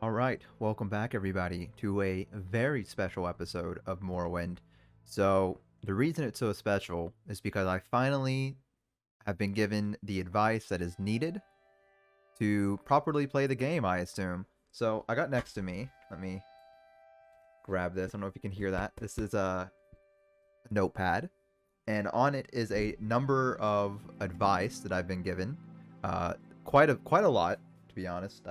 All right, welcome back everybody to a very special episode of Morrowind. So, the reason it's so special is because I finally have been given the advice that is needed to properly play the game, I assume. So, I got next to me. Let me grab this. I don't know if you can hear that. This is a notepad, and on it is a number of advice that I've been given. Quite a lot, to be honest.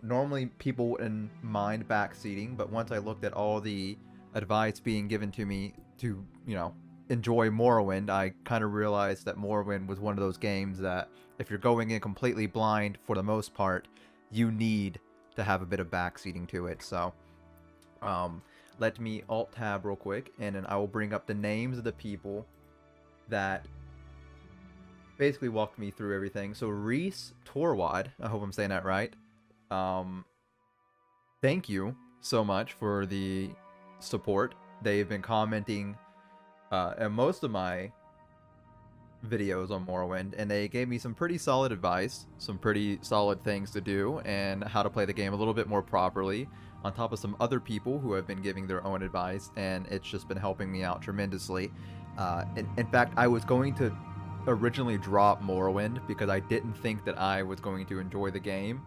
Normally people wouldn't mind backseating, but once I looked at all the advice being given to me to, enjoy Morrowind, I kind of realized that Morrowind was one of those games that if you're going in completely blind for the most part, you need to have a bit of backseating to it. So, um, let me alt tab real quick, and then I will bring up the names of the people that basically walked me through everything. So Reese Torwad, I hope I'm saying that right. Um, Thank you so much for the support. They've been commenting in most of my videos on Morrowind, and they gave me some pretty solid advice, some pretty solid things to do, and how to play the game a little bit more properly, on top of some other people who have been giving their own advice, and it's just been helping me out tremendously. In fact, I was going to originally drop Morrowind because I didn't think that I was going to enjoy the game.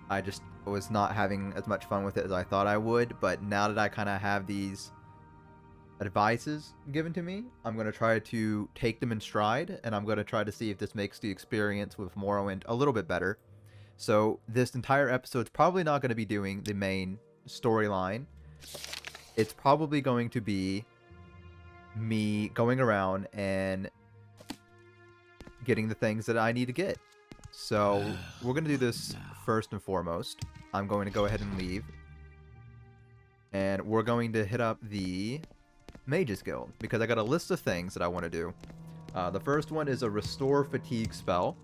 I just was not having as much fun with it as I thought I would, but now that I kind of have these advices given to me, I'm going to try to take them in stride, and I'm going to try to see if this makes the experience with Morrowind a little bit better. So this entire episode's probably not going to be doing the main storyline. It's probably going to be me going around and getting the things that I need to get. So we're going to do this first and foremost. I'm going to go ahead and leave. And we're going to hit up the Mages Guild, because I got a list of things that I want to do. The first one is a Restore Fatigue spell,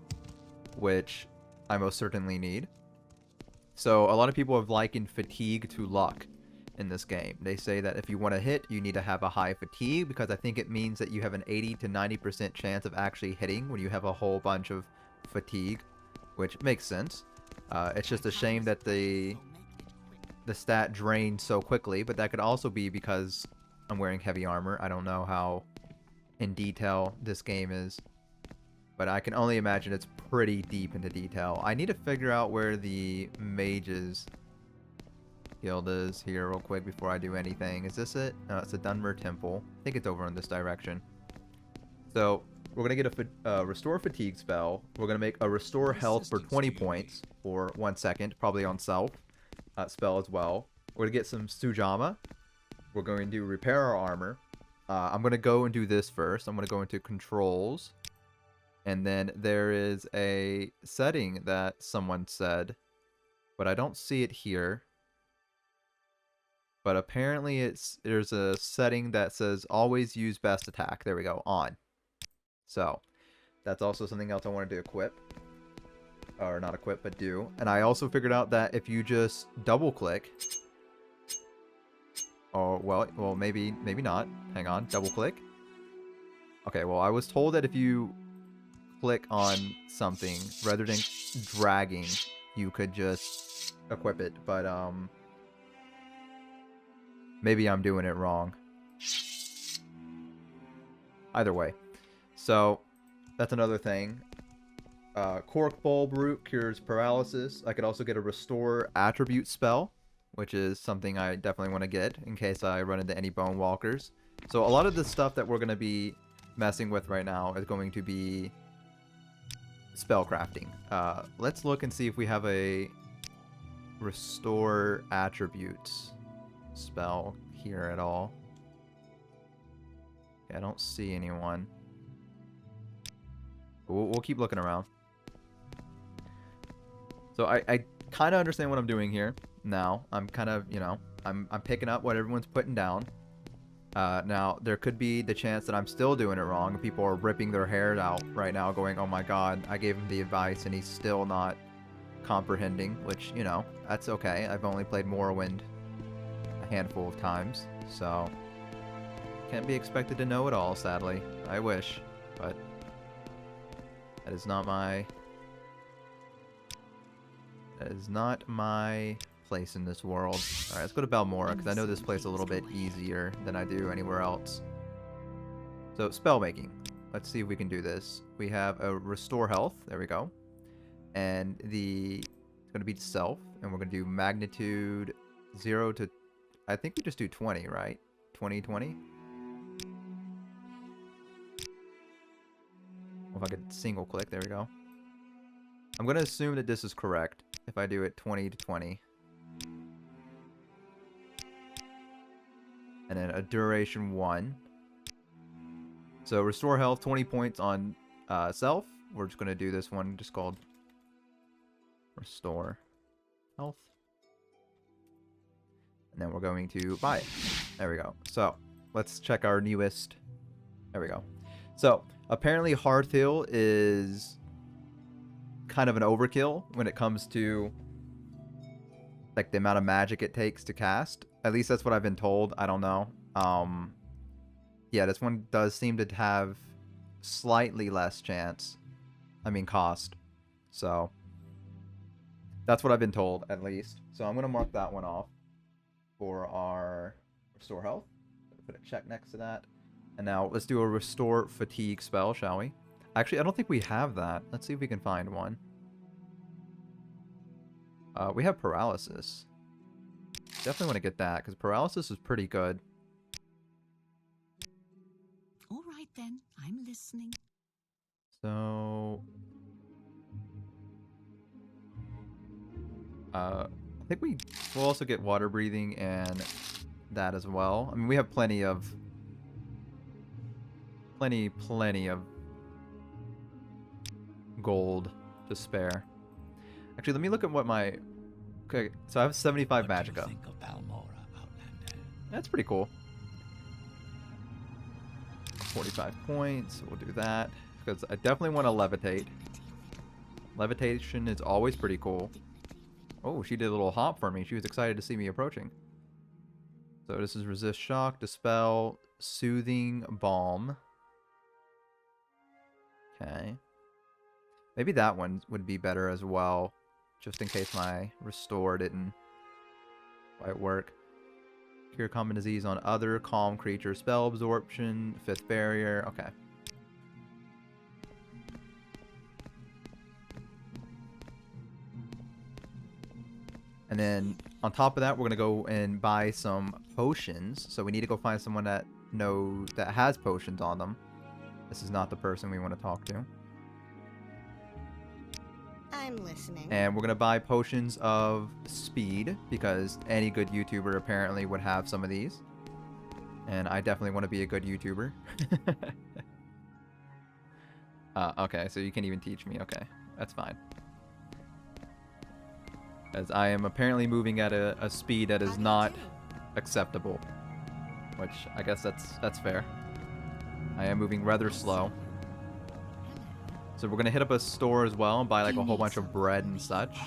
which I most certainly need. So a lot of people have likened Fatigue to luck in this game. They say that if you want to hit, you need to have a high Fatigue, because I think it means that you have an 80 to 90% chance of actually hitting when you have a whole bunch of Fatigue, which makes sense. It's just a shame that the stat drains so quickly, but that could also be because I'm wearing heavy armor. I don't know how in detail this game is, but I can only imagine it's pretty deep into detail. I need to figure out where the Mages Guild is here real quick before I do anything. Is this it? No, it's the Dunmer Temple. I think it's over in this direction. So we're going to get a Restore Fatigue spell. We're going to make a Restore Health for 20 points for 1 second, probably on self spell as well. We're going to get some Sujama. We're going to repair our armor. I'm going to go and do this first. I'm going to go into controls. And then there is a setting that someone said, but I don't see it here. But apparently there's a setting that says always use best attack. There we go, on. So that's also something else I wanted to equip. Or not equip, but do. And I also figured out that if you just double click, oh, well, maybe not. Hang on, double click. Okay, well, I was told that if you click on something rather than dragging, you could just equip it, but maybe I'm doing it wrong. Either way, so that's another thing. Cork Bulb Root cures paralysis. I could also get a Restore Attribute spell, which is something I definitely want to get in case I run into any Bone Walkers. So a lot of the stuff that we're going to be messing with right now is going to be spell crafting. Let's look and see if we have a Restore Attributes spell here at all. Okay, I don't see anyone. We'll keep looking around. So I kind of understand what I'm doing here now. I'm kind of, I'm picking up what everyone's putting down. Now, there could be the chance that I'm still doing it wrong. People are ripping their hair out right now going, oh my god, I gave him the advice and he's still not comprehending, which, that's okay. I've only played Morrowind a handful of times, so can't be expected to know it all, sadly. I wish, but that is not my That is not my place in this world. Alright, let's go to Balmora, because I know this place a little bit easier than I do anywhere else. So, spell making. Let's see if we can do this. We have a restore health. There we go. And it's going to be self. And we're going to do magnitude 0 to... I think we just do 20, right? 20, 20? If I could single click. There we go. I'm going to assume that this is correct. If I do it 20 to 20. And then a duration 1. So restore health, 20 points on self. We're just going to do this one just called restore health. And then we're going to buy it. There we go. So let's check our newest. There we go. So apparently Hardtail is kind of an overkill when it comes to like the amount of magic it takes to cast. At least that's what I've been told. I don't know. Yeah, this one does seem to have slightly less chance. I mean, cost. So, that's what I've been told, at least. So, I'm going to mark that one off for our restore health. Put a check next to that. And now, let's do a restore fatigue spell, shall we? Actually, I don't think we have that. Let's see if we can find one. We have paralysis. Definitely want to get that, because paralysis is pretty good. All right, then. I'm listening. So... I think we'll also get water breathing and that as well. I mean, we have plenty of gold to spare. Actually, let me look at what my... Okay, so I have 75 magicka. That's pretty cool. 45 points. We'll do that. Because I definitely want to levitate. Levitation is always pretty cool. Oh, she did a little hop for me. She was excited to see me approaching. So this is resist shock, dispel, soothing balm. Okay. Maybe that one would be better as well. Just in case my restore didn't quite work. Cure common disease on other calm creatures. Spell absorption, 5th barrier. Okay. And then on top of that, we're gonna go and buy some potions. So we need to go find someone that has potions on them. This is not the person we want to talk to. I'm listening. And we're gonna buy potions of speed because any good YouTuber apparently would have some of these. And I definitely want to be a good YouTuber. Okay, so you can even teach me. Okay, that's fine. As I am apparently moving at a speed that is not acceptable. Which, I guess that's fair. I am moving rather slow. So we're going to hit up a store as well and buy like a whole bunch of bread and such.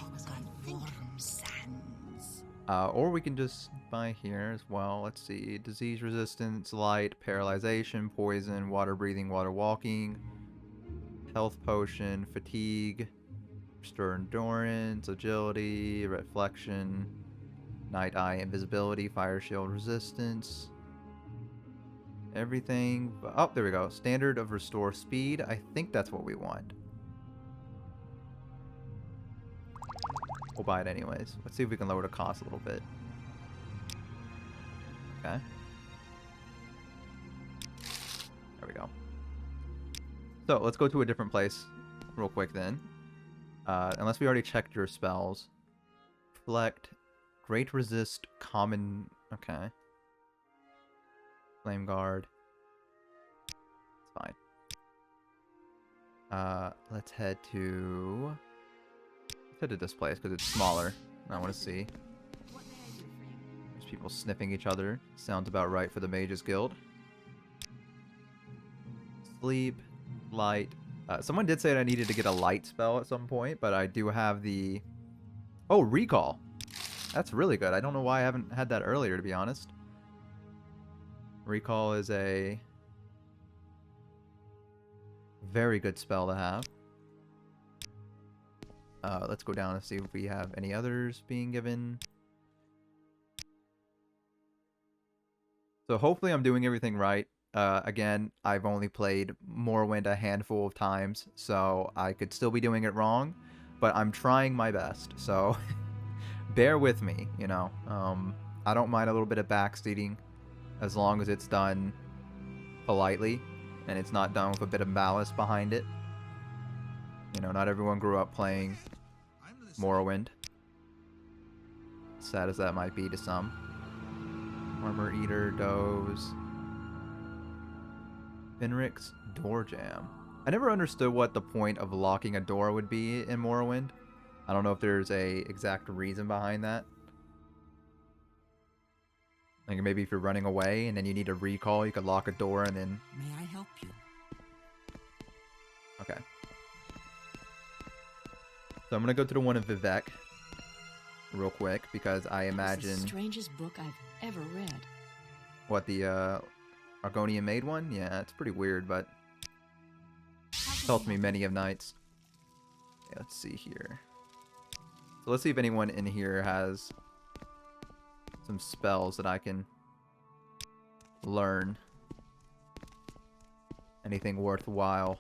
Or we can just buy here as well. Let's see. Disease resistance, light, paralyzation, poison, water breathing, water walking, health potion, fatigue, restore endurance, agility, reflection, night eye, invisibility, fire shield resistance. Everything. Oh, there we go. Standard of restore speed. I think that's what we want. We'll buy it anyways. Let's see if we can lower the cost a little bit. Okay. There we go. So, let's go to a different place real quick then. Unless we already checked your spells. Reflect. Great resist. Common. Okay. Flame guard. It's fine. Let's head to this place because it's smaller. I want to see. There's people sniffing each other. Sounds about right for the Mages Guild. Sleep, light. Someone did say that I needed to get a light spell at some point, but I do have the... Oh, recall. That's really good. I don't know why I haven't had that earlier, to be honest. Recall is a very good spell to have. Let's go down and see if we have any others being given. So hopefully I'm doing everything right. Again, I've only played Morrowind a handful of times, so I could still be doing it wrong, but I'm trying my best. So bear with me, you know. I don't mind a little bit of backseating as long as it's done politely and it's not done with a bit of malice behind it. You know, not everyone grew up playing Morrowind, sad as that might be to some. Armor Eater, Doze. Finrick's Door Jam. I never understood what the point of locking a door would be in Morrowind. I don't know if there's a exact reason behind that. Like maybe if you're running away and then you need a recall, you could lock a door and then... May I help you? Okay. So I'm going to go to the one of Vivek real quick because I imagine... It's the strangest book I've ever read. What, the Argonian Maid one? Yeah, it's pretty weird, but... helped me many of nights. Yeah, let's see here. So let's see if anyone in here has some spells that I can learn. Anything worthwhile.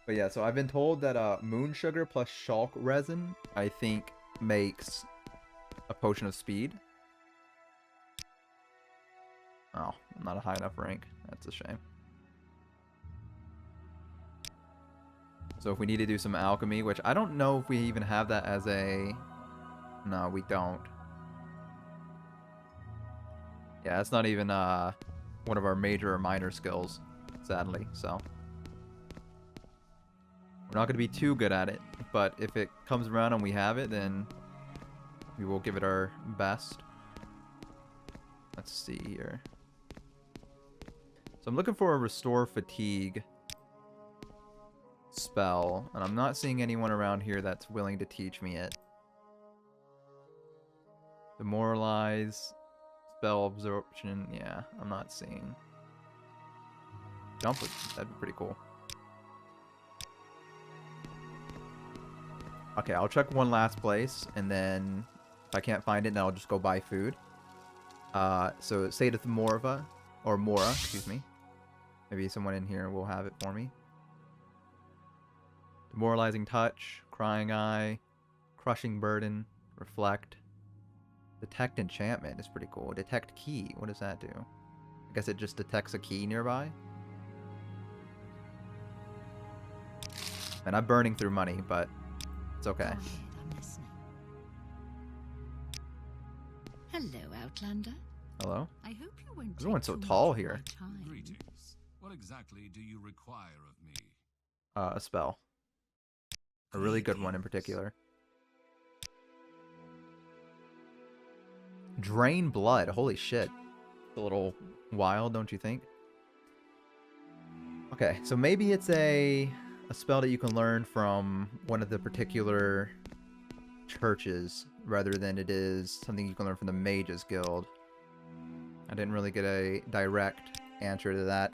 But yeah, so I've been told that moon sugar plus shulk resin, I think, makes a potion of speed. Oh, I'm not a high enough rank. That's a shame. So if we need to do some alchemy, which I don't know if we even have that as a... No, we don't. Yeah, that's not even one of our major or minor skills, sadly, so... We're not going to be too good at it, but if it comes around and we have it, then we will give it our best. Let's see here. So I'm looking for a Restore Fatigue spell, and I'm not seeing anyone around here that's willing to teach me it. Demoralize, spell absorption, yeah, I'm not seeing. Jump, that'd be pretty cool. Okay, I'll check one last place, and then if I can't find it, then I'll just go buy food. So Sadith Morva, or Mora, excuse me. Maybe someone in here will have it for me. Demoralizing Touch, Crying Eye, Crushing Burden, Reflect. Detect Enchantment is pretty cool. Detect Key, what does that do? I guess it just detects a key nearby. And I'm burning through money, but it's okay. Go ahead, I'm listening. Hello, Outlander. Hello? I hope you won't take Everyone's so too tall much of here. my time. Greetings. What exactly do you require of me? A spell. A really good one in particular. Drain Blood. Holy shit. It's a little wild, don't you think? Okay, so maybe it's a spell that you can learn from one of the particular churches rather than it is something you can learn from the Mages Guild. I didn't really get a direct answer to that,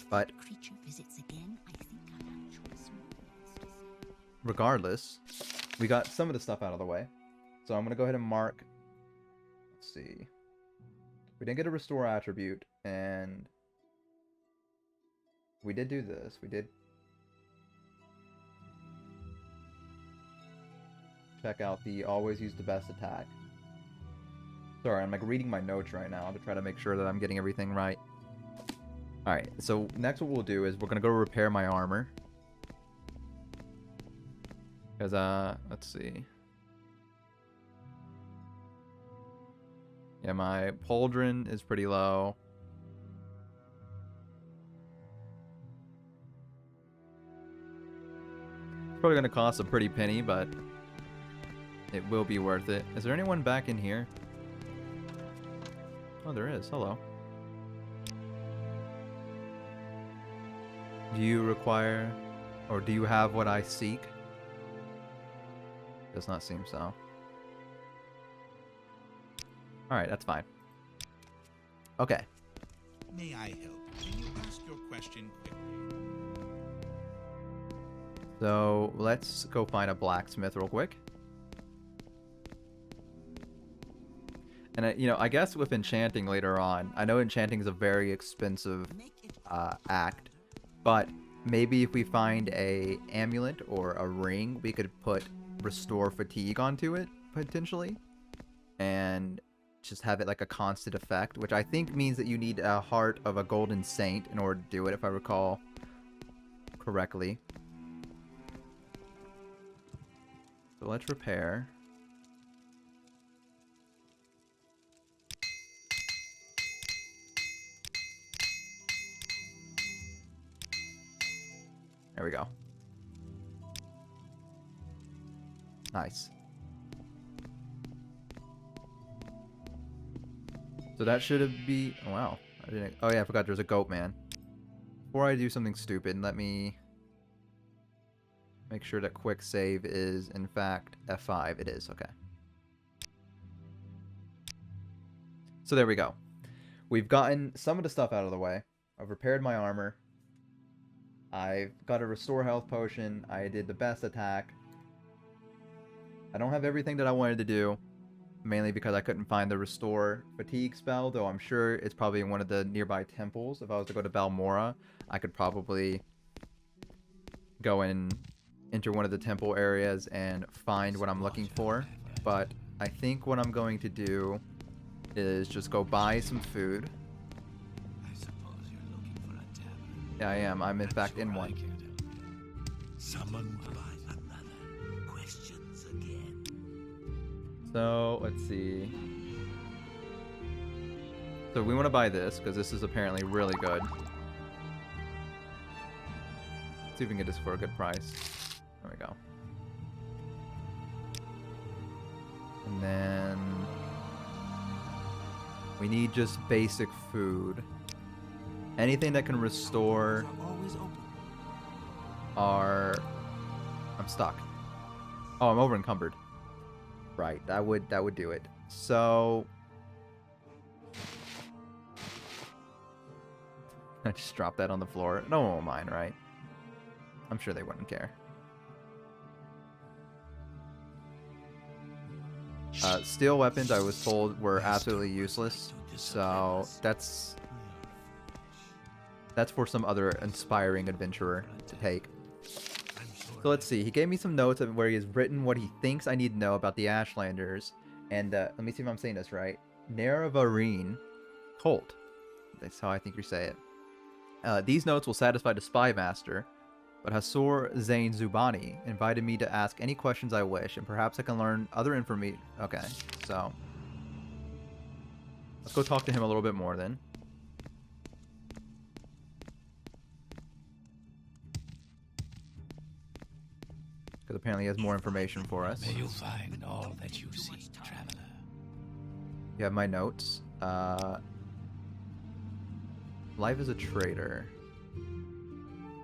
but If that creature visits again, I think I'll have choice words to say. regardless, we got some of the stuff out of the way. So I'm going to go ahead and mark. Let's see. We didn't get a restore attribute, and we did do this. We did check out the always use the best attack. Sorry, I'm like reading my notes right now to try to make sure that I'm getting everything right. Alright, so next what we'll do is we're going to go repair my armor. Because, let's see. Yeah, my pauldron is pretty low. It's probably going to cost a pretty penny, but it will be worth it. Is there anyone back in here? Oh, there is. Hello. Do you require, or do you have what I seek? Does not seem so. Alright, that's fine. Okay. May I help? Can you ask your question quickly? So let's go find a blacksmith real quick. And I guess with enchanting later on, I know enchanting is a very expensive act, but maybe if we find a amulet or a ring, we could put restore fatigue onto it potentially, and just have it like a constant effect, which I think means that you need a heart of a golden saint in order to do it, if I recall correctly. So let's repair. There we go. Nice. So that should be... Oh, wow. I didn't... Oh yeah, I forgot there's a goat man. Before I do something stupid, let me make sure that quick save is, in fact, F5. It is. Okay. So there we go. We've gotten some of the stuff out of the way. I've repaired my armor. I've got a restore health potion. I did the best attack. I don't have everything that I wanted to do, mainly because I couldn't find the restore fatigue spell, though I'm sure it's probably in one of the nearby temples. If I was to go to Balmora, I could probably go and enter one of the temple areas and find what I'm looking for. But I think what I'm going to do is just go buy some food. I suppose you're looking for a tavern. Yeah, I am. I'm in fact in one. Someone by another. Questions again. So, let's see. So we want to buy this, because this is apparently really good. Let's see if we can get this for a good price. There we go. And then... we need just basic food. Anything that can restore our... I'm stuck. Oh, I'm over encumbered. Right, that would do it. So I just dropped that on the floor. No one will mind, right? I'm sure they wouldn't care. Steel weapons, I was told, were absolutely useless. So that's for some other inspiring adventurer to take. So let's see. He gave me some notes of where he has written what he thinks I need to know about the Ashlanders. And let me see if I'm saying this right. Naravarine Colt. That's how I think you say it. These notes will satisfy the spy master, but Hasur Zain Zubani invited me to ask any questions I wish, and perhaps I can learn other information. Okay, so let's go talk to him a little bit more then. Because apparently he has more information for us. May you find all that you seek, traveler. You have my notes. Life as a trader.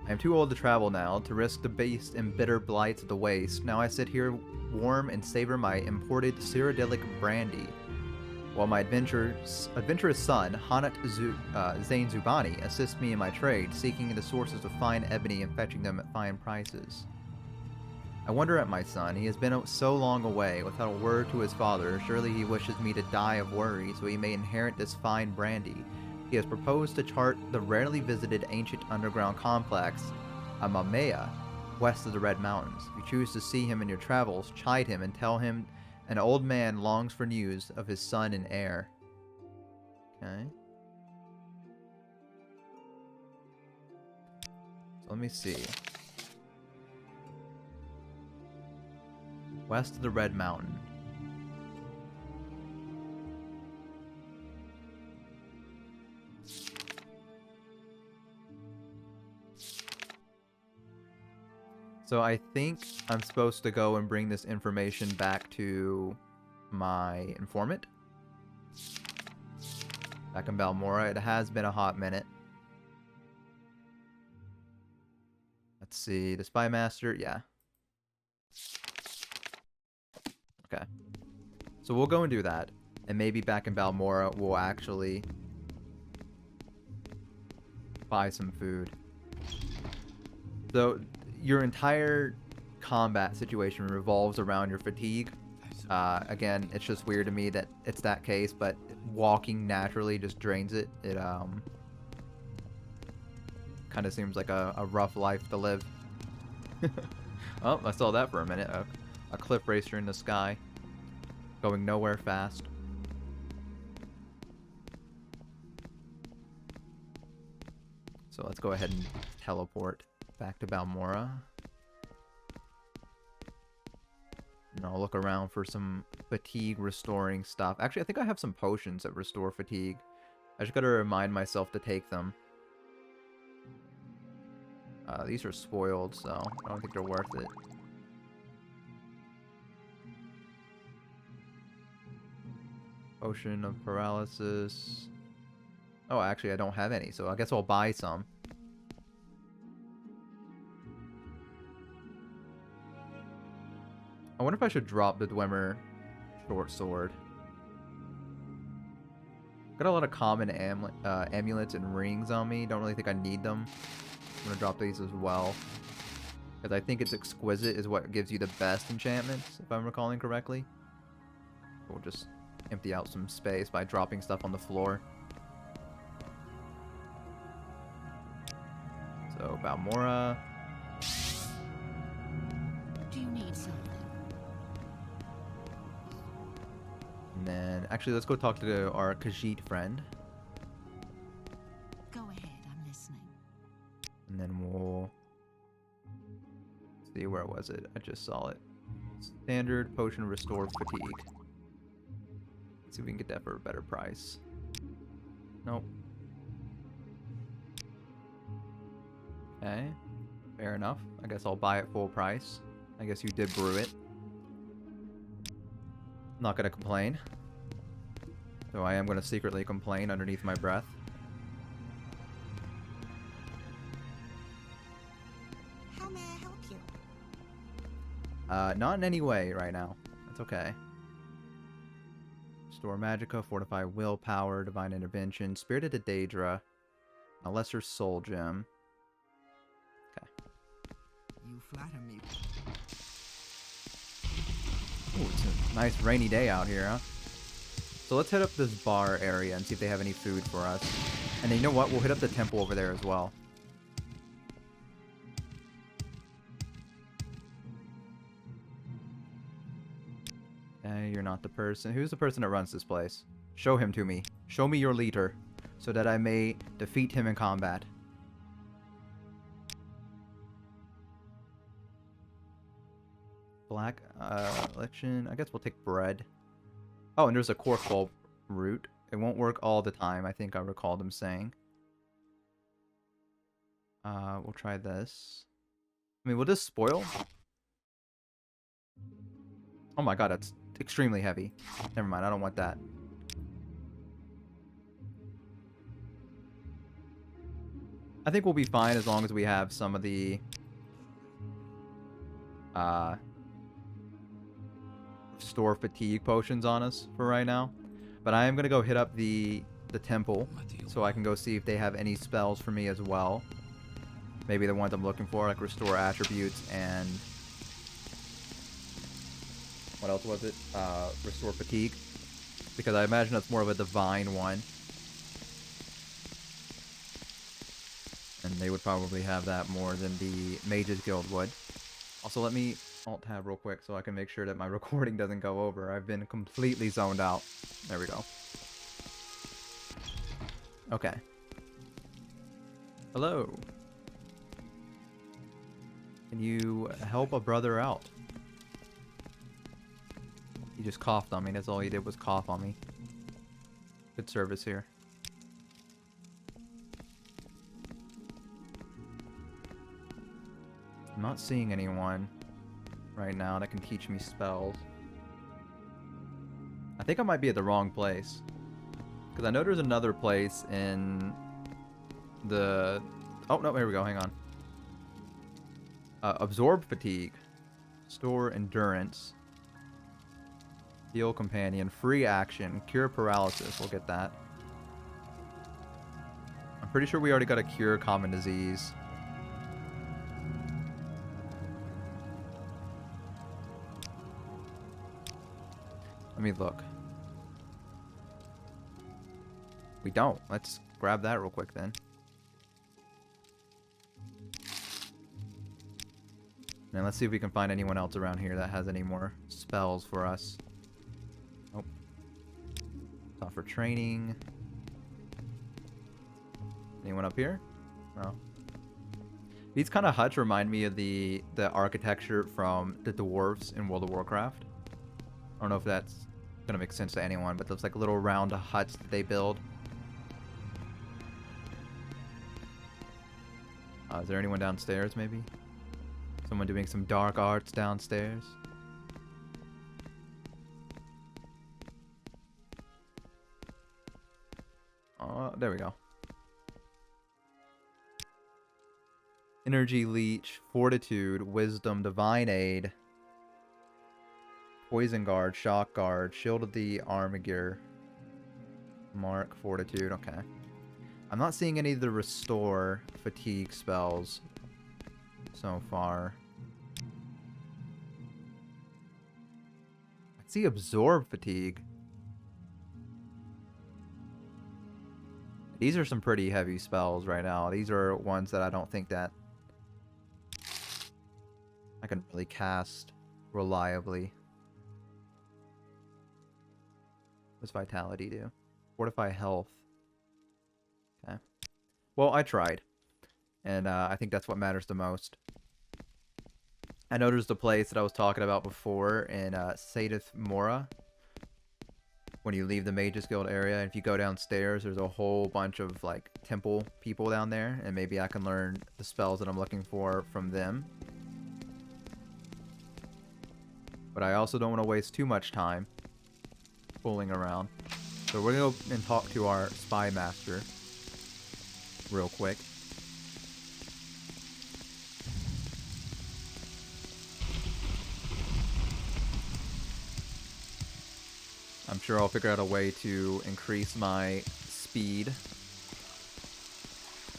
I am too old to travel now, to risk the beast and bitter blights of the waste. Now I sit here warm and savor my imported Cyrodiilic brandy, while my adventurous son, Hanat Zain Zubani, assists me in my trade, seeking the sources of fine ebony and fetching them at fine prices. I wonder at my son. He has been so long away, without a word to his father. Surely he wishes me to die of worry, so he may inherit this fine brandy. He has proposed to chart the rarely visited ancient underground complex, Amamea, west of the Red Mountains. If you choose to see him in your travels, chide him and tell him an old man longs for news of his son and heir. Okay. So let me see. West of the Red Mountain. So I think I'm supposed to go and bring this information back to my informant. Back in Balmora. It has been a hot minute. Let's see. The Spy Master. Yeah. Okay. So we'll go and do that. And maybe back in Balmora, we'll actually buy some food. So, your entire combat situation revolves around your fatigue. Again, it's just weird to me that it's that case, but walking naturally just drains it. It kind of seems like a rough life to live. Oh, I saw that for a minute. A cliff racer in the sky, going nowhere fast. So let's go ahead and teleport back to Balmora. And I'll look around for some fatigue restoring stuff. Actually, I think I have some potions that restore fatigue. I just gotta remind myself to take them. These are spoiled, so I don't think they're worth it. Potion of paralysis. Oh, actually, I don't have any, so I guess I'll buy some. I wonder if I should drop the Dwemer short sword. Got a lot of common amulets and rings on me. Don't really think I need them. I'm gonna drop these as well, because I think it's exquisite is what gives you the best enchantments, if I'm recalling correctly. We'll just empty out some space by dropping stuff on the floor. So Balmora. Do you need something? And then, actually, let's go talk to our Khajiit friend. Go ahead, I'm listening. And then we'll see, where was it? I just saw it. Standard potion restore fatigue. Let's see if we can get that for a better price. Nope. Okay. Fair enough. I guess I'll buy it full price. I guess you did brew it. Not gonna complain. Though I am gonna secretly complain underneath my breath. How may I help you? Not in any way right now. That's okay. Restore Magicka, Fortify Willpower, Divine Intervention, Spirited of Daedra, a Lesser Soul Gem. Okay. You flatter me. Ooh, it's a nice rainy day out here, huh? So let's hit up this bar area and see if they have any food for us. And then you know what? We'll hit up the temple over there as well. You're not the person. Who's the person that runs this place? Show him to me. Show me your leader, so that I may defeat him in combat. Black election. I guess we'll take bread. Oh, and there's a cork bulb root. It won't work all the time, I think I recall them saying. We'll try this. I mean, will this spoil? Oh my god, that's extremely heavy. Never mind, I don't want that. I think we'll be fine as long as we have some of the restore fatigue potions on us for right now. But I am gonna go hit up the temple so I can go see if they have any spells for me as well. Maybe the ones I'm looking for, like restore attributes and what else was it? Restore fatigue, because I imagine that's more of a divine one, and they would probably have that more than the Mages Guild would. Also, let me alt tab real quick so I can make sure that my recording doesn't go over. I've been completely zoned out. There we go. Okay. Hello. Can you help a brother out? He just coughed on me. That's all he did was cough on me. Good service here. I'm not seeing anyone right now that can teach me spells. I think I might be at the wrong place, because I know there's another place in the... Oh, no, here we go. Hang on. Absorb fatigue. Store endurance. Heal companion. Free action. Cure paralysis. We'll get that. I'm pretty sure we already got a cure common disease. Let me look. We don't. Let's grab that real quick then. And let's see if we can find anyone else around here that has any more spells for us. Nope. Offer training. Anyone up here? No. These kind of huts remind me of the architecture from the dwarves in World of Warcraft. I don't know if that's gonna make sense to anyone, but those like little round huts that they build. Is there anyone downstairs maybe? Someone doing some dark arts downstairs? Oh, there we go. Energy Leech, Fortitude, Wisdom, Divine Aid, Poison Guard, Shock Guard, Shield of the Armiger, Mark, Fortitude, okay. I'm not seeing any of the Restore Fatigue spells so far. I see Absorb Fatigue. These are some pretty heavy spells right now. These are ones that I don't think that I can really cast reliably. What's Vitality do? Fortify Health. Okay. Well, I tried. And I think that's what matters the most. I know there's the place that I was talking about before in Sadith Mora. When you leave the Mages Guild area, and if you go downstairs, there's a whole bunch of like temple people down there, and maybe I can learn the spells that I'm looking for from them. But I also don't want to waste too much time fooling around. So we're going to go and talk to our Spy Master real quick. I'm sure I'll figure out a way to increase my speed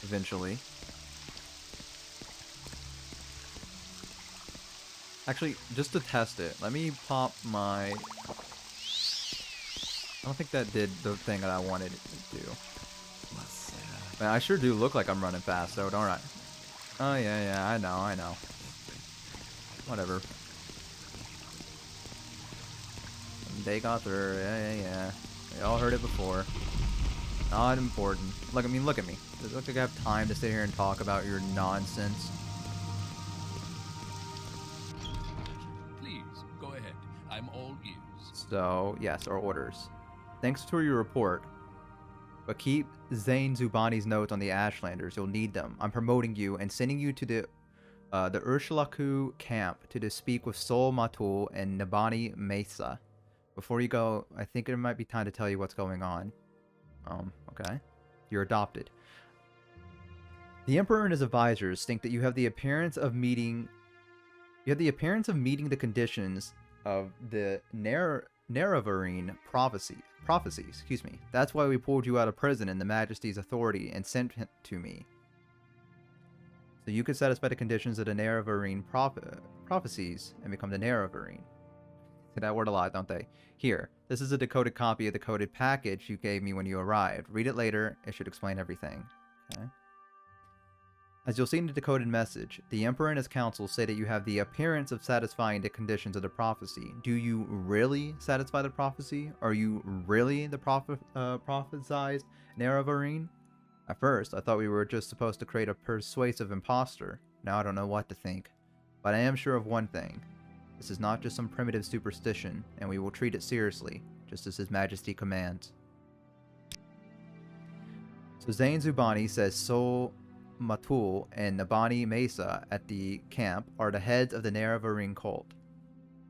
eventually. Actually, just to test it, let me pop my... I don't think that did the thing that I wanted it to do. Man, I sure do look like I'm running fast, though, don't I? Oh, yeah, I know. Whatever. They got through, yeah. We all heard it before. Not important. Look, I mean, look at me. Does it look like I have time to sit here and talk about your nonsense? Please, go ahead. I'm all ears. So, yes, our orders. Thanks for your report. But keep Zane Zubani's notes on the Ashlanders. You'll need them. I'm promoting you and sending you to the Ursulaku camp to speak with Sol Matul and Nabani Mesa. Before you go, I think it might be time to tell you what's going on. Okay. You're adopted. The Emperor and his advisors think that you have the appearance of meeting the conditions of the Neravarine prophecies. Excuse me. That's why we pulled you out of prison in the Majesty's authority and sent him to me. So you could satisfy the conditions of the Neravarine prophecies and become the Neravarine. Say that word a lot, don't they? Here, this is a decoded copy of the coded package you gave me when you arrived. Read it later. It should explain everything. Okay. As you'll see in the decoded message, the Emperor and his council say that you have the appearance of satisfying the conditions of the prophecy. Do you really satisfy the prophecy? Are you really the prophesized Neravarine? At first, I thought we were just supposed to create a persuasive imposter. Now I don't know what to think. But I am sure of one thing. This is not just some primitive superstition, and we will treat it seriously, just as His Majesty commands. So Zane Zubani says Sol Matul and Nabani Mesa at the camp are the heads of the Neravarine cult.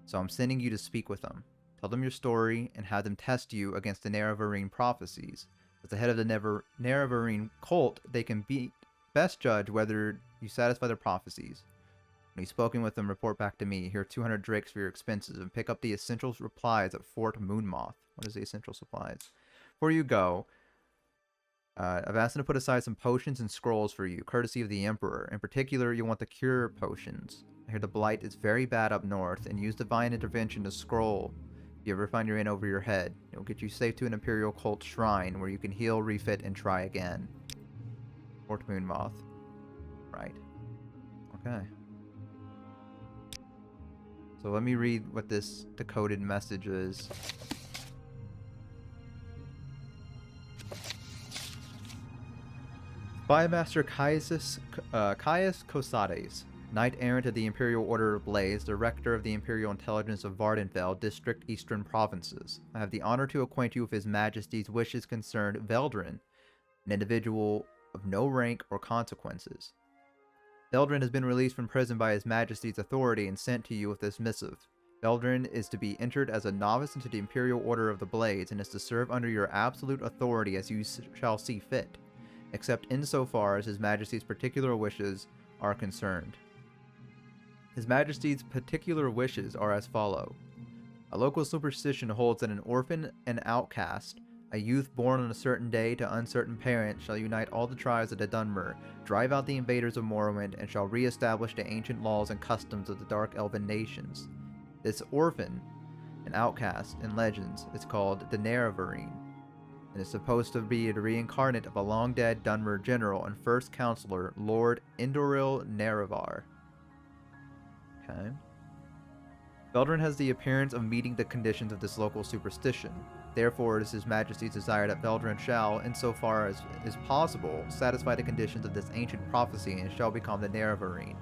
So I'm sending you to speak with them. Tell them your story and have them test you against the Neravarine prophecies. As the head of the Neravarine cult, they can best judge whether you satisfy their prophecies. When you've spoken with them, report back to me. Here are 200 drakes for your expenses, and pick up the essential supplies at Fort Moonmoth. What is the essential supplies? Before you go, I've asked them to put aside some potions and scrolls for you, courtesy of the Emperor. In particular, you want the cure potions. I hear the blight is very bad up north, and use divine intervention to scroll If you ever find you're in over your head, it will get you safe to an Imperial cult shrine where you can heal, refit, and try again. Fort Moon Moth. Right. Okay. So let me read what this decoded message is. Spymaster Caius Cosades, Knight Errant of the Imperial Order of Blaze, Director of the Imperial Intelligence of Vardenfell, District Eastern Provinces. I have the honor to acquaint you with His Majesty's wishes concerned Veldrin, an individual of no rank or consequences. Veldrin has been released from prison by His Majesty's authority and sent to you with this missive. Veldrin is to be entered as a novice into the Imperial Order of the Blades and is to serve under your absolute authority as you shall see fit, except insofar as His Majesty's particular wishes are concerned. His Majesty's particular wishes are as follow. A local superstition holds that an orphan and outcast, a youth born on a certain day to uncertain parents, shall unite all the tribes of the Dunmer, drive out the invaders of Morrowind, and shall re-establish the ancient laws and customs of the Dark Elven nations. This orphan, an outcast in legends, is called the Nerevarine, and is supposed to be the reincarnate of a long-dead Dunmer general and first counselor, Lord Indoril Nerevar. Okay. Veldrin has the appearance of meeting the conditions of this local superstition. Therefore, it is His Majesty's desire that Veldrin shall, insofar as is possible, satisfy the conditions of this ancient prophecy and shall become the Nerevarine.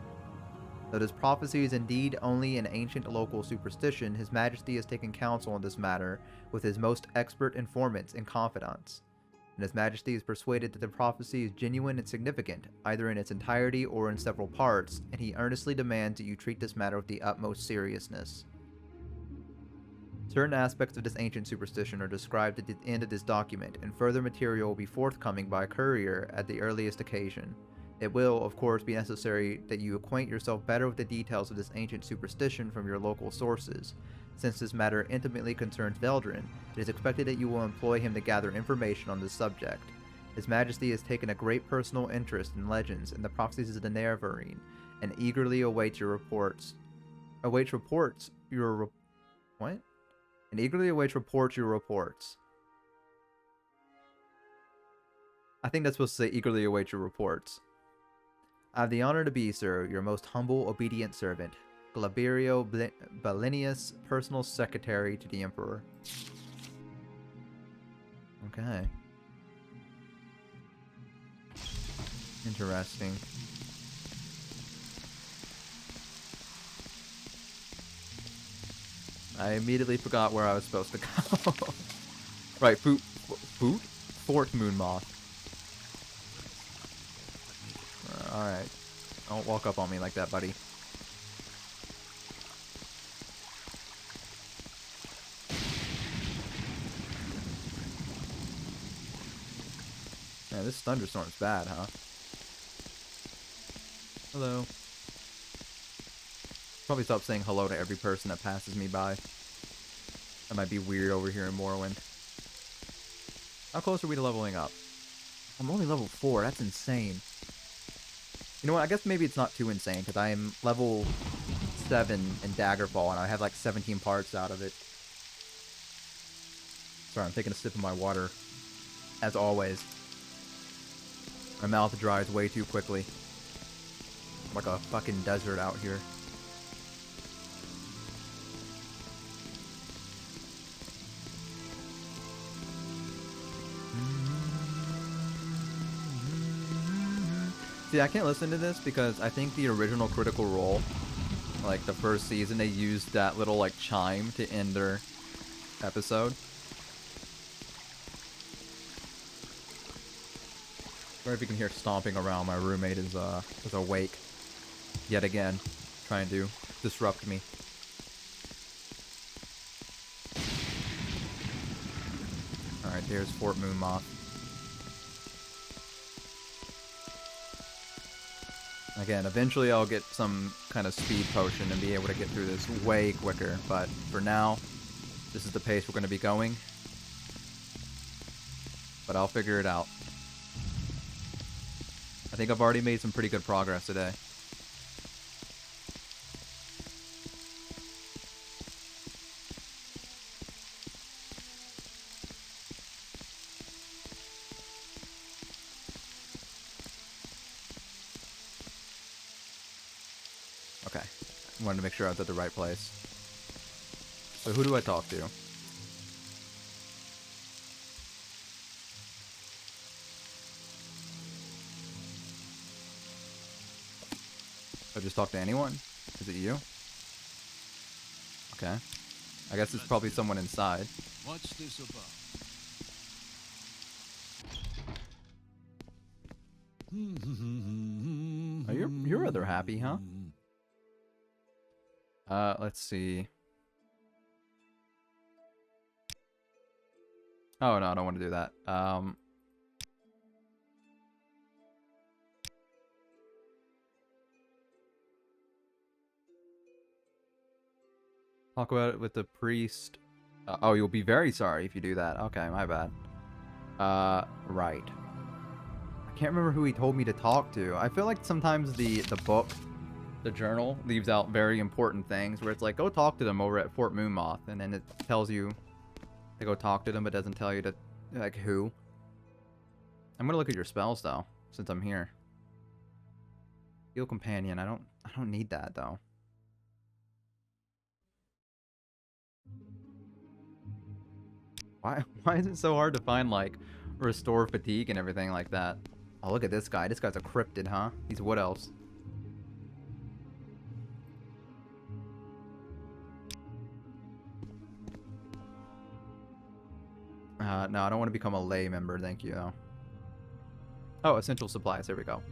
Though this prophecy is indeed only an ancient local superstition, His Majesty has taken counsel on this matter with his most expert informants and confidants, and His Majesty is persuaded that the prophecy is genuine and significant, either in its entirety or in several parts, and he earnestly demands that you treat this matter with the utmost seriousness. Certain aspects of this ancient superstition are described at the end of this document, and further material will be forthcoming by courier at the earliest occasion. It will, of course, be necessary that you acquaint yourself better with the details of this ancient superstition from your local sources. Since this matter intimately concerns Veldrin, it is expected that you will employ him to gather information on this subject. His Majesty has taken a great personal interest in legends and the prophecies of the Nerevarine, and eagerly awaits your reports. Awaits reports your what? And eagerly awaits reports your reports. I think that's supposed to say eagerly awaits your reports. I have the honor to be, sir, your most humble, obedient servant, Glaberio Balinius, personal secretary to the Emperor. Okay. Interesting. I immediately forgot where I was supposed to go. Right, Fort Moon Moth. Alright. Don't walk up on me like that, buddy. Yeah, this thunderstorm's bad, huh? Hello. Probably stop saying hello to every person that passes me by. That might be weird over here in Morrowind. How close are we to leveling up? I'm only level 4, that's insane. You know what, I guess maybe it's not too insane, because I am level 7 in Daggerfall, and I have like 17 parts out of it. Sorry, I'm taking a sip of my water. As always. My mouth dries way too quickly. I'm like a fucking desert out here. See, I can't listen to this because I think the original Critical Role, like the first season, they used that little like chime to end their episode. Sorry if you can hear stomping around. My roommate is awake yet again, trying to disrupt me. All right, there's Fort Moon Moth. Again, eventually I'll get some kind of speed potion and be able to get through this way quicker, but for now, this is the pace we're going to be going. But I'll figure it out. I think I've already made some pretty good progress today. wanted to make sure I was at the right place. So who do I talk to? I just talk to anyone? Is it you? Okay. I guess it's probably someone inside. What's this about? Oh, you're rather happy, huh? Let's see. Oh no, I don't want to do that. Talk about it with the priest. Oh, you'll be very sorry if you do that. Okay, my bad. Right. I can't remember who he told me to talk to. I feel like sometimes the book, the journal, leaves out very important things where it's like, go talk to them over at Fort Moonmoth, and then it tells you to go talk to them, but doesn't tell you to, like, who. I'm gonna look at your spells though, since I'm here. Heal companion. I don't need that though. Why is it so hard to find, like, restore fatigue and everything like that? Oh, look at this guy. This guy's a cryptid, huh? He's what else? No, I don't want to become a lay member, thank you, though. Oh, essential supplies. There we go.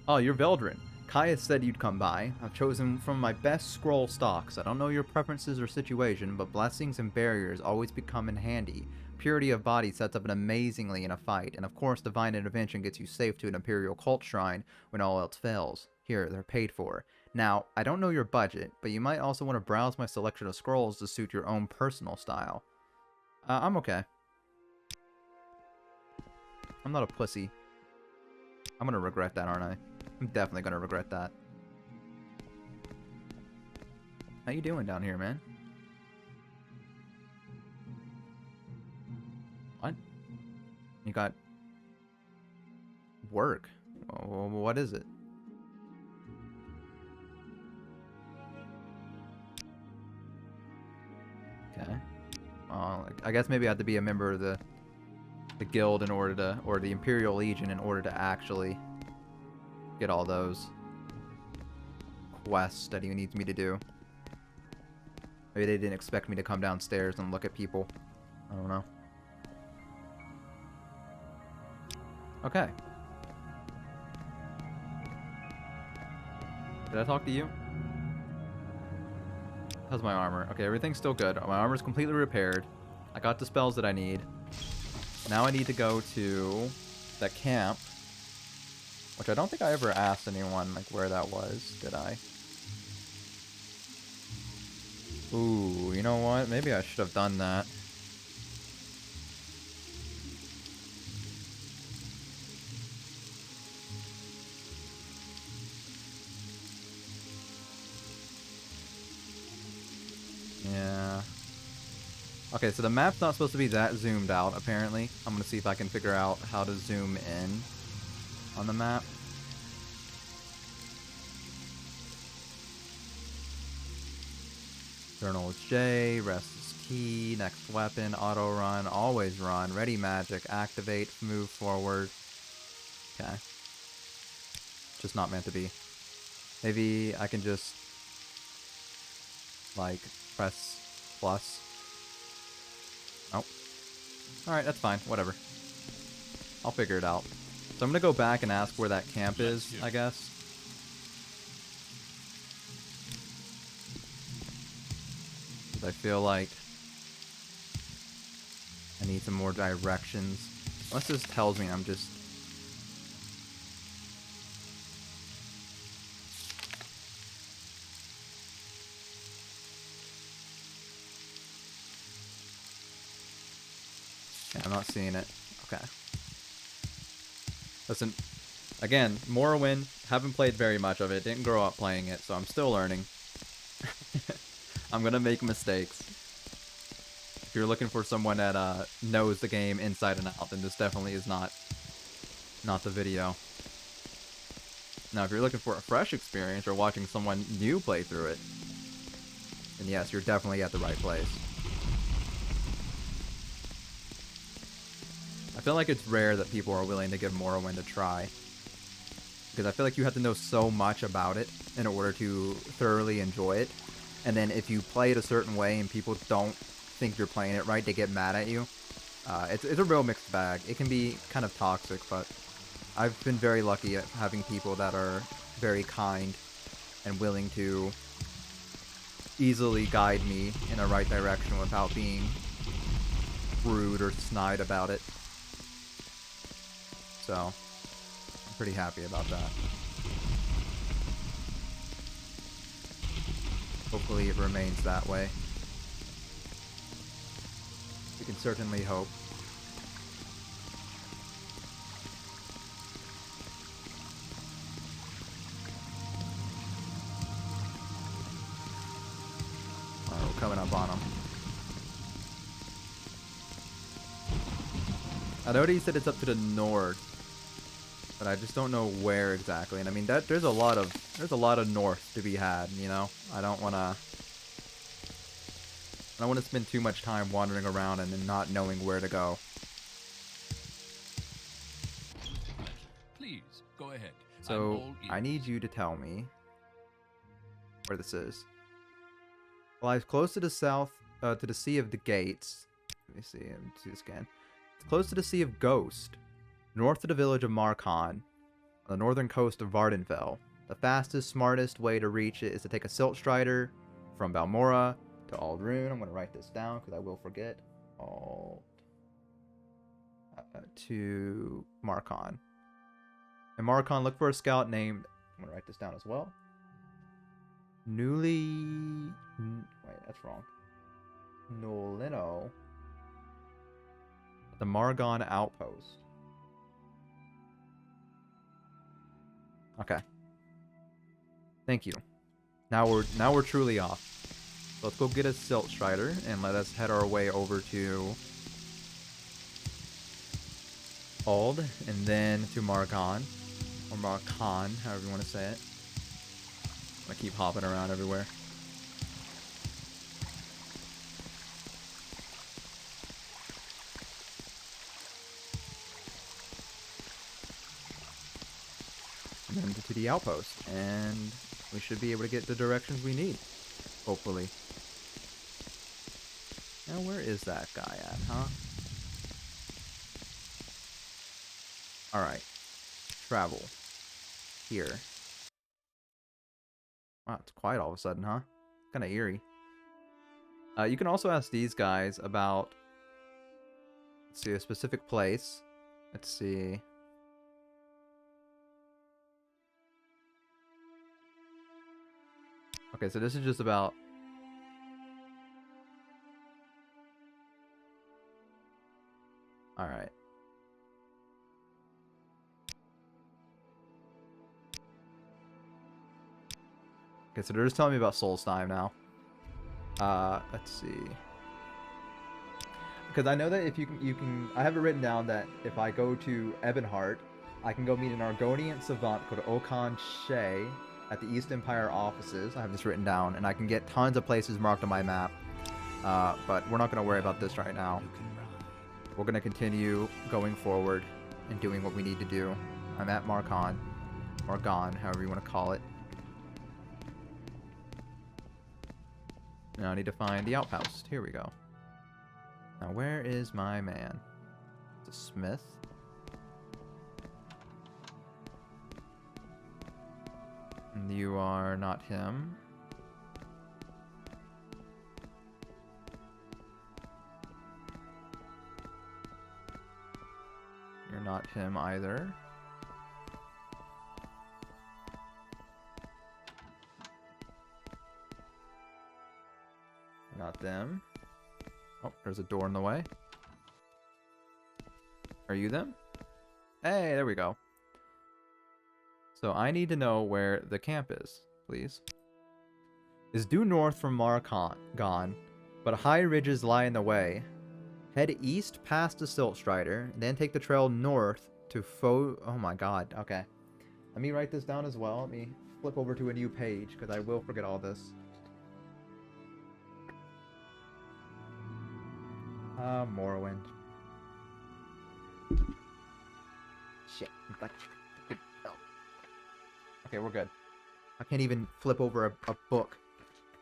Oh, you're Veldrin. Caius said you'd come by. I've chosen from my best scroll stocks. I don't know your preferences or situation, but blessings and barriers always become in handy. Purity of body sets up amazingly in a fight, and of course divine intervention gets you safe to an imperial cult shrine when all else fails. Here, they're paid for. Now, I don't know your budget, but you might also want to browse my selection of scrolls to suit your own personal style. I'm okay. I'm not a pussy. I'm gonna regret that, aren't I? I'm definitely gonna regret that. How you doing down here, man? What? You got work? What is it? Okay. I guess maybe I have to be a member of the guild in order to, or the Imperial Legion in order to actually get all those quests that he needs me to do. Maybe they didn't expect me to come downstairs and look at people. I don't know. Okay. Did I talk to you? How's my armor? Okay, everything's still good. My armor's completely repaired. I got the spells that I need. Now I need to go to the camp, which I don't think I ever asked anyone, like, where that was, did I? Ooh, you know what? Maybe I should have done that. Yeah. Okay, so the map's not supposed to be that zoomed out, apparently. I'm gonna see if I can figure out how to zoom in on the map. Journal is J, rest is T, next weapon, auto run, always run, ready magic, activate, move forward. Okay. Just not meant to be. Maybe I can just, like, press plus. Oh. Alright, that's fine. Whatever. I'll figure it out. So I'm gonna go back and ask where that camp is, I guess. Because I feel like I need some more directions. Unless this tells me I'm just... Yeah, I'm not seeing it. Okay. Listen, again, Morrowind, haven't played very much of it, didn't grow up playing it, so I'm still learning. I'm gonna make mistakes. If you're looking for someone that knows the game inside and out, then this definitely is not the video. Now, if you're looking for a fresh experience or watching someone new play through it, then yes, you're definitely at the right place. I feel like it's rare that people are willing to give Morrowind a try. Because I feel like you have to know so much about it in order to thoroughly enjoy it. And then if you play it a certain way and people don't think you're playing it right, they get mad at you. It's a real mixed bag. It can be kind of toxic, but I've been very lucky at having people that are very kind and willing to easily guide me in a right direction without being rude or snide about it. So, I'm pretty happy about that. Hopefully it remains that way. We can certainly hope. Alright, we're coming up on them. I know he said it's up to the north, but I just don't know where exactly. And I mean that there's a lot of north to be had, you know? I don't wanna spend too much time wandering around and then not knowing where to go. Please, go ahead. I'm So all I ears. need you to tell me where this is. Well, lies close to the south, to the Sea of the Gates. Let me see. Let me see this again. It's close to the Sea of Ghost, north of the village of Marcon, on the northern coast of Vardenfell. The fastest, smartest way to reach it is to take a Silt Strider from Balmora to Aldrune. I'm going to write this down because I will forget. To Marcon. In Marcon, look for a scout named... I'm going to write this down as well. Wait, that's wrong. Nolino. The Margon Outpost. Okay. Thank you. Now we're truly off. So let's go get a Silt Strider and let us head our way over to Ald and then to Margon. Or Marcon, however you want to say it. I'm gonna keep hopping around everywhere. And then to the outpost, and we should be able to get the directions we need, hopefully. Now, where is that guy at, huh? Alright. Travel. Here. Wow, it's quiet all of a sudden, huh? Kind of eerie. You can also ask these guys about, let's see, a specific place. Let's see. Okay, so this is just about... Alright. Okay, so they're just telling me about Solstheim now. Let's see. Because I know that if you can... I have it written down that if I go to Ebonheart, I can go meet an Argonian savant called Okan Shea at the East Empire offices. I have this written down, and I can get tons of places marked on my map. But we're not going to worry about this right now. We're going to continue going forward and doing what we need to do. I'm at Marcon. Margon, however you want to call it. Now I need to find the outpost. Here we go. Now where is my man? It's a smith. And you are not him. You're not him either. You're not them. Oh, there's a door in the way. Are you them? Hey, there we go. So I need to know where the camp is, please. Is due north from Margon, but high ridges lie in the way. Head east past the Silt Strider, then take the trail north to Oh my god, okay. Let me write this down as well. Let me flip over to a new page, because I will forget all this. Morrowind. Shit. Okay, we're good. I can't even flip over a book.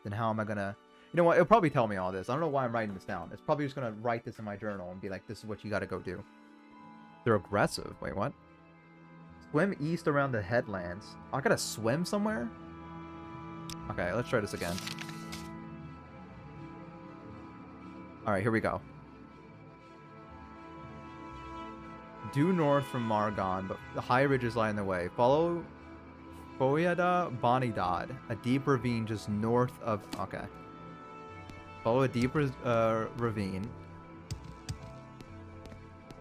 Then how am I gonna... You know what? It'll probably tell me all this. I don't know why I'm writing this down. It's probably just gonna write this in my journal and be like, this is what you gotta go do. They're aggressive. Wait, what? Swim east around the headlands. I gotta swim somewhere? Okay, let's try this again. Alright, here we go. Due north from Margon, but the high ridges lie in the way. Follow Foyada Bonidad, a deep ravine just north of... Okay. Follow a deep ravine.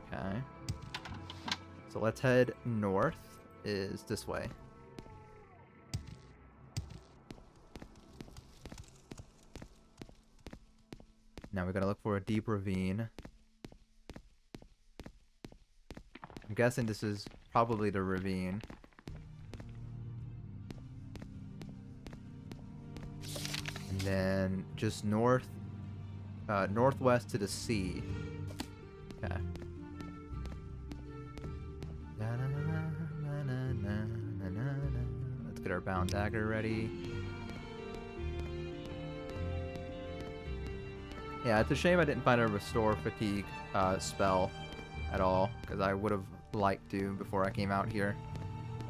Okay. So let's head north. Is this way. Now we gotta look for a deep ravine. I'm guessing this is probably the ravine. And then just north, northwest to the sea. Okay. Let's get our bound dagger ready. Yeah, it's a shame I didn't find a restore fatigue spell at all, because I would have liked to before I came out here.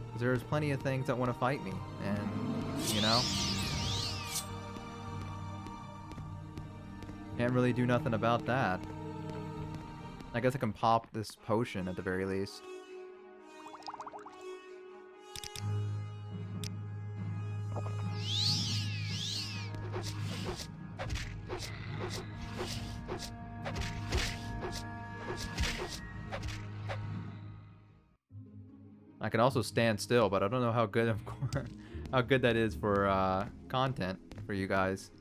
Because there's plenty of things that want to fight me, and you know, can't really do nothing about that. I guess I can pop this potion at the very least. I can also stand still, but I don't know how good how good that is for content for you guys.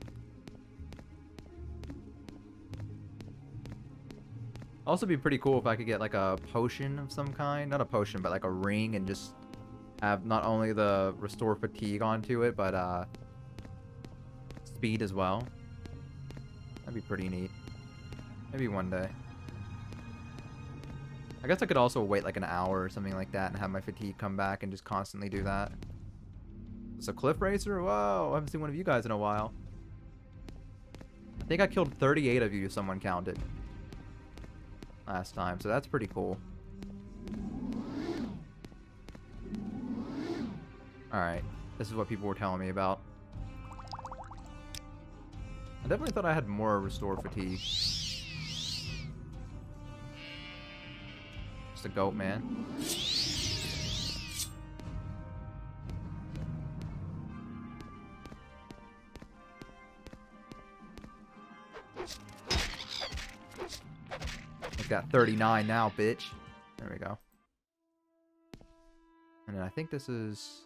Also, be pretty cool if I could get like a potion of some kind, not a potion, but like a ring, and just have not only the restore fatigue onto it, but speed as well. That'd be pretty neat. Maybe one day. I guess I could also wait like an hour or something like that and have my fatigue come back and just constantly do that. It's a cliff racer? Whoa, I haven't seen one of you guys in a while. I think I killed 38 of you, someone counted last time, so that's pretty cool. Alright, this is what people were telling me about. I definitely thought I had more restore fatigue. Just a goat, man. I've got 39 now, bitch. There we go. And then I think this is...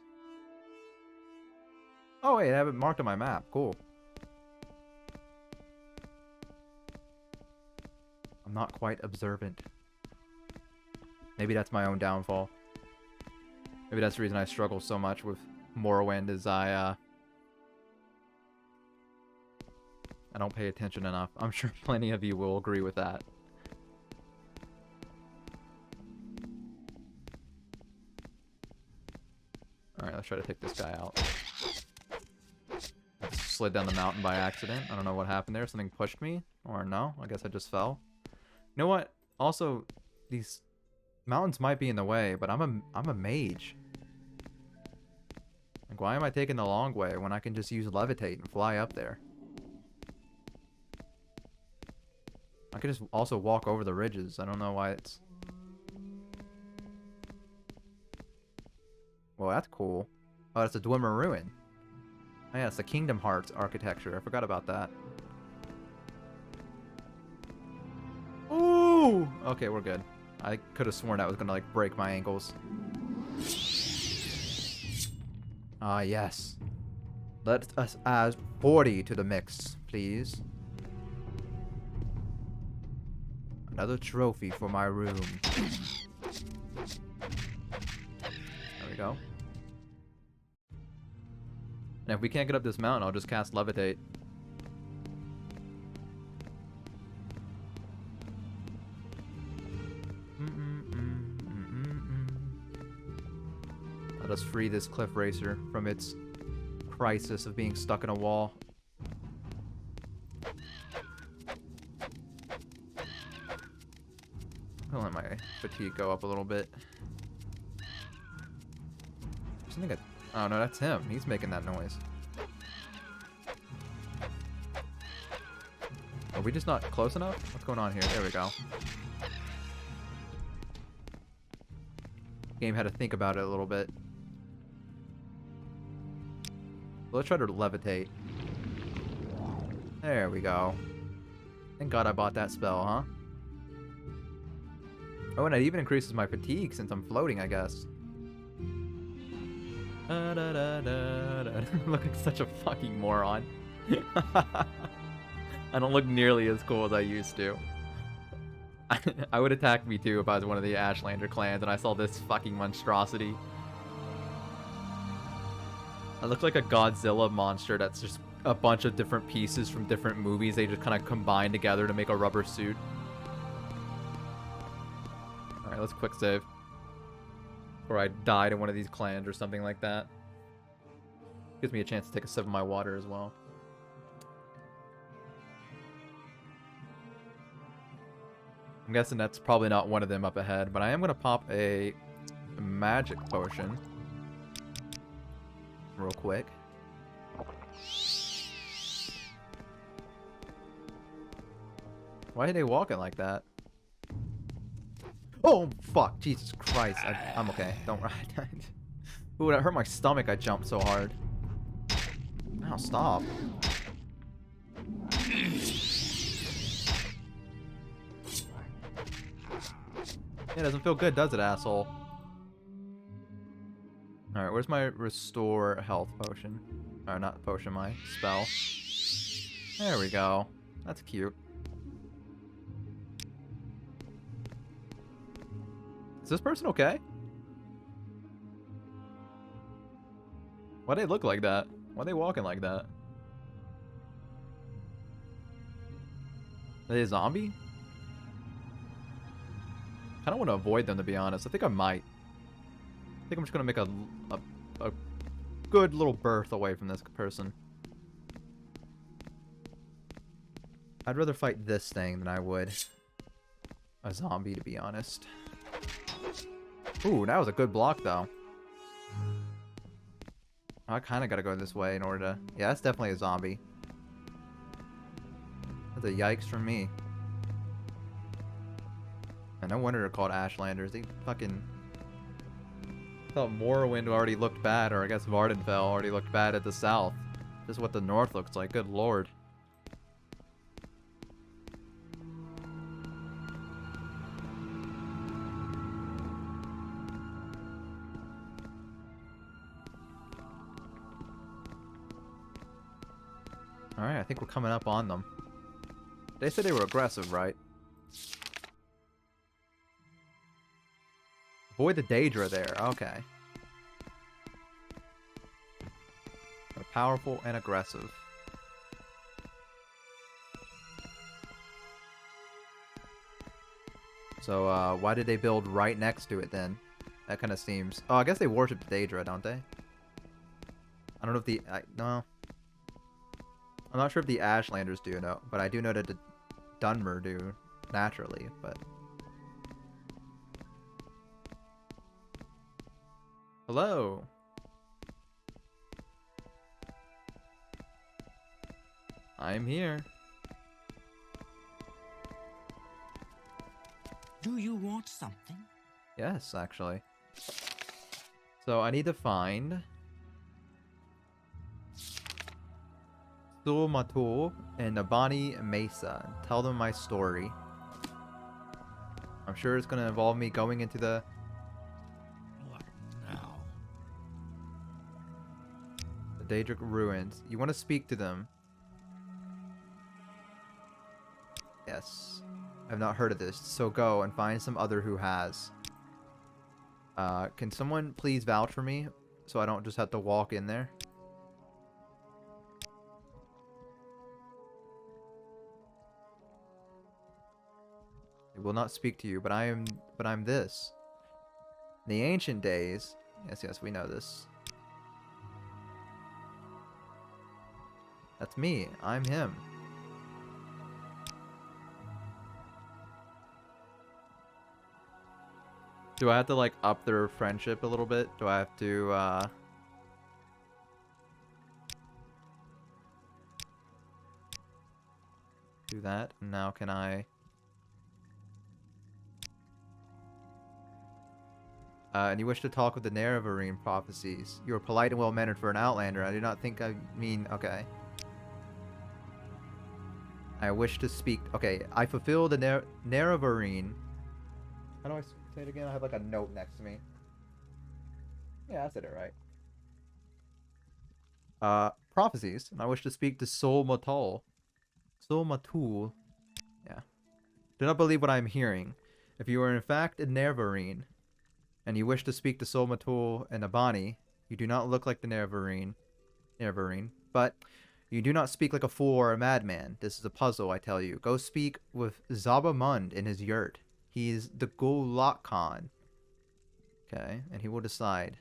Oh, wait, I have it marked on my map. Cool. I'm not quite observant. Maybe that's my own downfall. Maybe that's the reason I struggle so much with Morrowind, is I don't pay attention enough. I'm sure plenty of you will agree with that. Alright, let's try to take this guy out. I slid down the mountain by accident. I don't know what happened there. Something pushed me? Or no? I guess I just fell. You know what? Also, these... mountains might be in the way, but I'm a mage. Like, why am I taking the long way when I can just use levitate and fly up there? I could just also walk over the ridges. I don't know why it's... Well, that's cool. Oh, that's a Dwemer ruin. Oh yeah, it's the Kingdom Hearts architecture. I forgot about that. Ooh! Okay, we're good. I could have sworn that was gonna like break my ankles. Ah, yes. Let us add 40 to the mix, please. Another trophy for my room. There we go. And if we can't get up this mountain, I'll just cast Levitate. Let us free this cliff racer from its crisis of being stuck in a wall. I'll let my fatigue go up a little bit. Oh no, that's him. He's making that noise. Are we just not close enough? What's going on here? There we go. Game had to think about it a little bit. Let's try to levitate. There we go. Thank God I bought that spell, huh? Oh, and it even increases my fatigue since I'm floating, I guess. Look like such a fucking moron. I don't look nearly as cool as I used to. I would attack me too if I was one of the Ashlander clans and I saw this fucking monstrosity. I look like a Godzilla monster that's just a bunch of different pieces from different movies. They just kind of combine together to make a rubber suit. Alright, let's quick save. Or I die to one of these clans or something like that. Gives me a chance to take a sip of my water as well. I'm guessing that's probably not one of them up ahead, but I am going to pop a magic potion real quick. Why are they walking like that? Oh, fuck. Jesus Christ. I'm okay. Don't ride. Ooh, that hurt my stomach. I jumped so hard. Ow, stop. Yeah, it doesn't feel good, does it, asshole? Alright, where's my restore health potion? Or not potion, my spell. There we go. That's cute. Is this person okay? Why do they look like that? Why are they walking like that? Are they a zombie? I kind of want to avoid them, to be honest. I think I might. I think I'm just going to make a good little berth away from this person. I'd rather fight this thing than I would a zombie, to be honest. Ooh, that was a good block, though. I kind of got to go this way in order to... Yeah, that's definitely a zombie. That's a yikes from me. And no wonder they're called Ashlanders. They fucking... I thought Morrowind already looked bad, or I guess Vardenfell already looked bad at the south. Just what the north looks like. Good lord. Alright, I think we're coming up on them. They said they were aggressive, right? Avoid the Daedra there. Okay. They're powerful and aggressive. So, why did they build right next to it then? That kind of seems... Oh, I guess they worship the Daedra, don't they? I don't know if the... no. I'm not sure if the Ashlanders do, no. But I do know that the Dunmer do, naturally, but... Hello. I'm here. Do you want something? Yes, actually. So I need to find Sulmatul and Nabani Mesa and tell them my story. I'm sure it's going to involve me going into the What now? Daedric ruins. You want to speak to them? Yes. I've not heard of this, so go and find some other who has. Can someone please vouch for me so I don't just have to walk in there? will not speak to you, but I'm this. In the ancient days, yes, we know this. That's me. I'm him. Do I have to, like, up their friendship a little bit? Do I have to, do that? And now can I... and you wish to talk with the Nerevarine prophecies. You are polite and well-mannered for an Outlander. I do not think I mean... Okay. I wish to speak... Okay, I fulfill the Nerevarine... How do I say it again? I have, like, a note next to me. Yeah, I said it right. Prophecies. And I wish to speak to Sol Matul. Sol Matul. Yeah. Do not believe what I am hearing. If you are in fact a Nerevarine, and you wish to speak to Sol Matul and Abani, you do not look like the Nerevarine, but you do not speak like a fool or a madman. This is a puzzle, I tell you. Go speak with Zabamund in his yurt. He is the Golak Khan. Okay, and he will decide.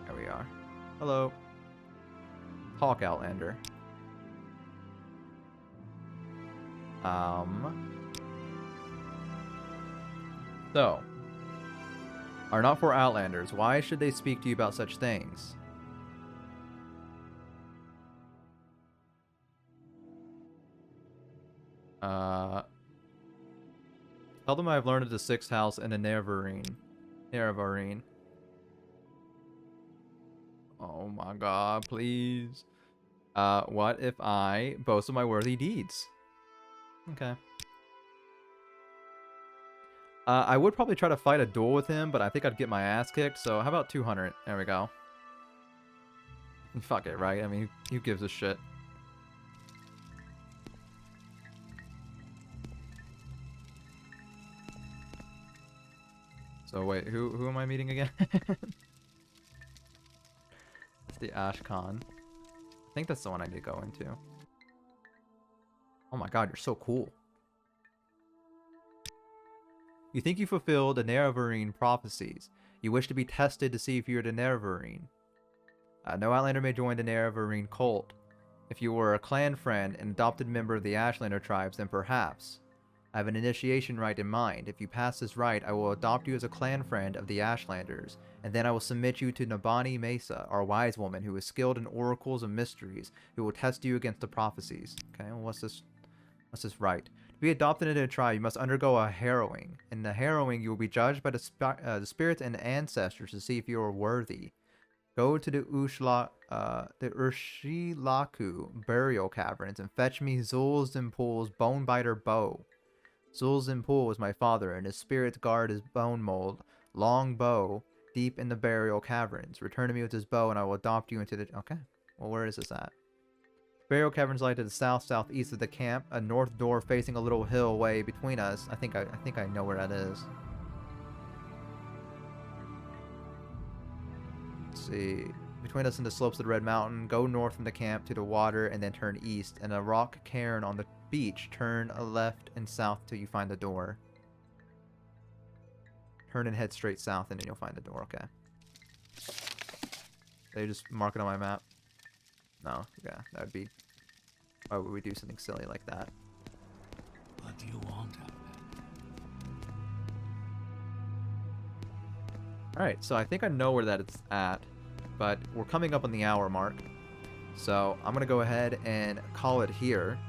There we are. Hello. Talk, Outlander. So, are not for Outlanders. Why should they speak to you about such things? Tell them I've learned at the 6th house in the Nerevarine. Oh my god, please. What if I boast of my worthy deeds? Okay. I would probably try to fight a duel with him, but I think I'd get my ass kicked, so how about 200? There we go. Fuck it, right? I mean, who gives a shit? So wait, who am I meeting again? It's the Ashkan. I think that's the one I need to go into. Oh my god, you're so cool. You think you fulfilled the Nerevarine prophecies. You wish to be tested to see if you're the Nerevarine. No Outlander may join the Nerevarine cult. If you were a clan friend and adopted member of the Ashlander tribes, then perhaps. I have an initiation rite in mind. If you pass this rite, I will adopt you as a clan friend of the Ashlanders, and then I will submit you to Nabani Mesa, our wise woman who is skilled in oracles and mysteries, who will test you against the prophecies. Okay, well, what's this rite? To be adopted into a tribe, you must undergo a harrowing. In the harrowing, you will be judged by the spirits and ancestors to see if you are worthy. Go to the Urshilaku burial caverns and fetch me Zulzimpul's Bonebiter bow. Zulzimpul was my father, and his spirits guard his bone mold, long bow, deep in the burial caverns. Return to me with his bow, and I will adopt you into the... Okay. Well, where is this at? Burial caverns lie to the southeast of the camp. A north door facing a little hill away between us. I think I know where that is. Let's see. Between us and the slopes of the Red Mountain, go north from the camp to the water, and then turn east. And a rock cairn on the beach, turn left and south till you find the door. Turn and head straight south, and then you'll find the door. Okay. They just mark it on my map. No, yeah, that would be... Why would we do something silly like that? What do you want, Outlander? Alright, so I think I know where that it's at, but we're coming up on the hour mark. So I'm going to go ahead and call it here.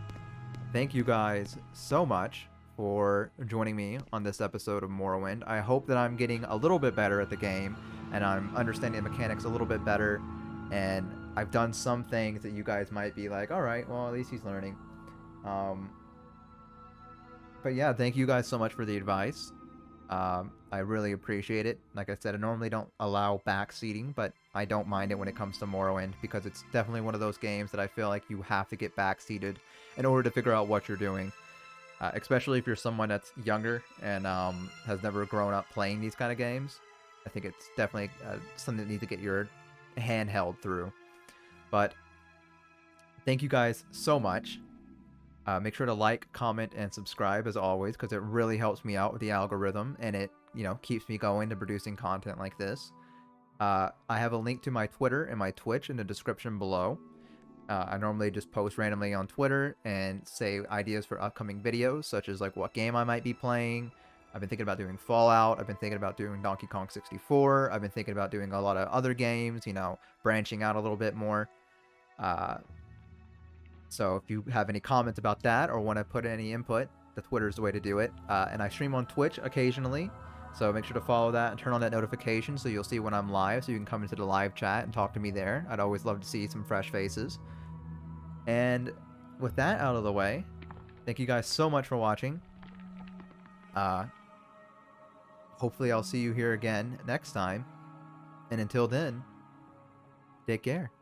Thank you guys so much for joining me on this episode of Morrowind. I hope that I'm getting a little bit better at the game, and I'm understanding the mechanics a little bit better, and I've done some things that you guys might be like, alright, well, at least he's learning. But yeah, thank you guys so much for the advice. I really appreciate it. Like I said, I normally don't allow backseating, but I don't mind it when it comes to Morrowind, because it's definitely one of those games that I feel like you have to get backseated in order to figure out what you're doing. Especially if you're someone that's younger and has never grown up playing these kind of games. I think it's definitely something that needs to get your handheld through. But thank you guys so much. Make sure to like, comment, and subscribe as always, because it really helps me out with the algorithm, and it, you know, keeps me going to producing content like this. I have a link to my Twitter and my Twitch in the description below. I normally just post randomly on Twitter and say ideas for upcoming videos, such as like what game I might be playing. I've been thinking about doing Fallout. I've been thinking about doing Donkey Kong 64. I've been thinking about doing a lot of other games, you know, branching out a little bit more. So if you have any comments about that or want to put any input, the Twitter is the way to do it. And I stream on Twitch occasionally, so make sure to follow that and turn on that notification so you'll see when I'm live, so you can come into the live chat and talk to me there. I'd always love to see some fresh faces. And with that out of the way, thank you guys so much for watching. Hopefully I'll see you here again next time. And until then, take care.